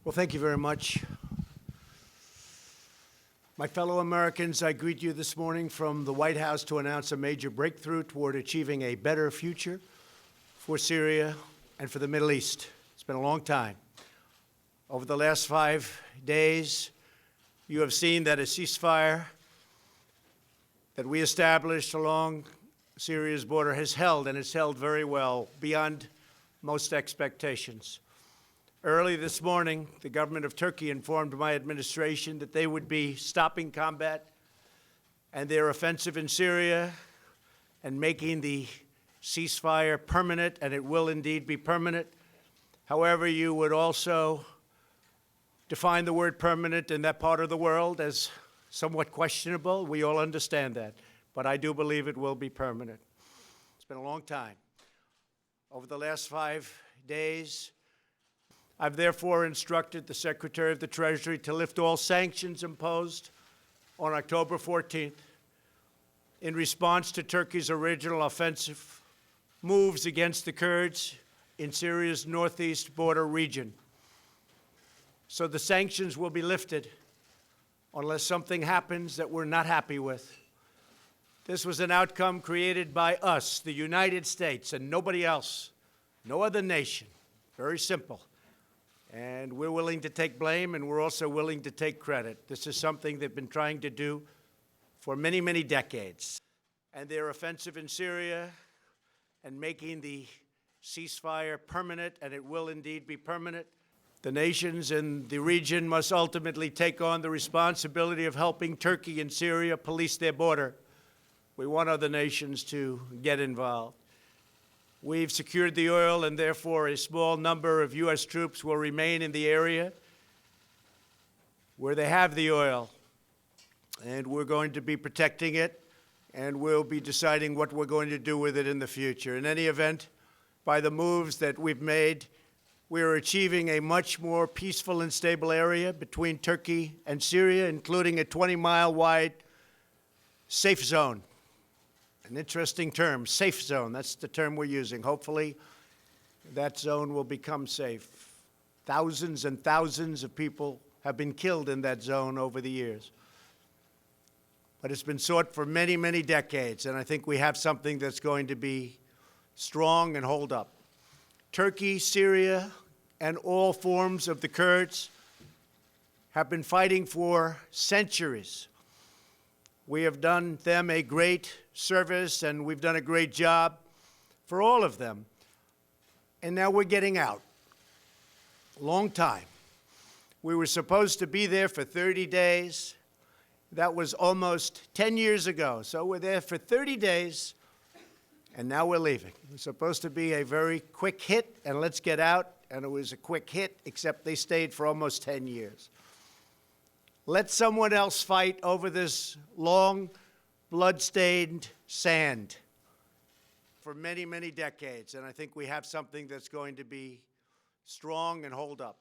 Well, thank you very much. My fellow Americans, I greet you this morning from the White House to announce a major breakthrough toward achieving a better future for Syria and for the Middle East. It's been a long time. Over the last 5 days, you have seen that a ceasefire that we established along Syria's border has held, and it's held very well, beyond most expectations. Early this morning, the government of Turkey informed my administration that they would be stopping combat and their offensive in Syria and making the ceasefire permanent, and it will indeed be permanent. However, you would also define the word permanent in that part of the world as somewhat questionable. We all understand that, but I do believe it will be permanent. It's been a long time. Over the last 5 days, I've therefore instructed the Secretary of the Treasury to lift all sanctions imposed on October 14th in response to Turkey's original offensive moves against the Kurds in Syria's northeast border region. So the sanctions will be lifted unless something happens that we're not happy with. This was an outcome created by us, the United States, and nobody else, no other nation. Very simple. And we're willing to take blame, and we're also willing to take credit. This is something they've been trying to do for many, many decades. And their offensive in Syria and making the ceasefire permanent, and it will indeed be permanent. The nations in the region must ultimately take on the responsibility of helping Turkey and Syria police their border. We want other nations to get involved. We've secured the oil, and therefore a small number of U.S. troops will remain in the area where they have the oil. And we're going to be protecting it, and we'll be deciding what we're going to do with it in the future. In any event, by the moves that we've made, we are achieving a much more peaceful and stable area between Turkey and Syria, including a 20-mile-wide safe zone. An interesting term, safe zone. That's the term we're using. Hopefully, that zone will become safe. Thousands and thousands of people have been killed in that zone over the years. But it's been sought for many, many decades, and I think we have something that's going to be strong and hold up. Turkey, Syria, and all forms of the Kurds have been fighting for centuries. We have done them a great service, and we've done a great job for all of them. And now we're getting out. Long time. We were supposed to be there for 30 days. That was almost 10 years ago. So we're there for 30 days, and now we're leaving. It was supposed to be a very quick hit, and let's get out. And it was a quick hit, except they stayed for almost 10 years. Let someone else fight over this long, blood-stained sand for many, many decades. And I think we have something that's going to be strong and hold up.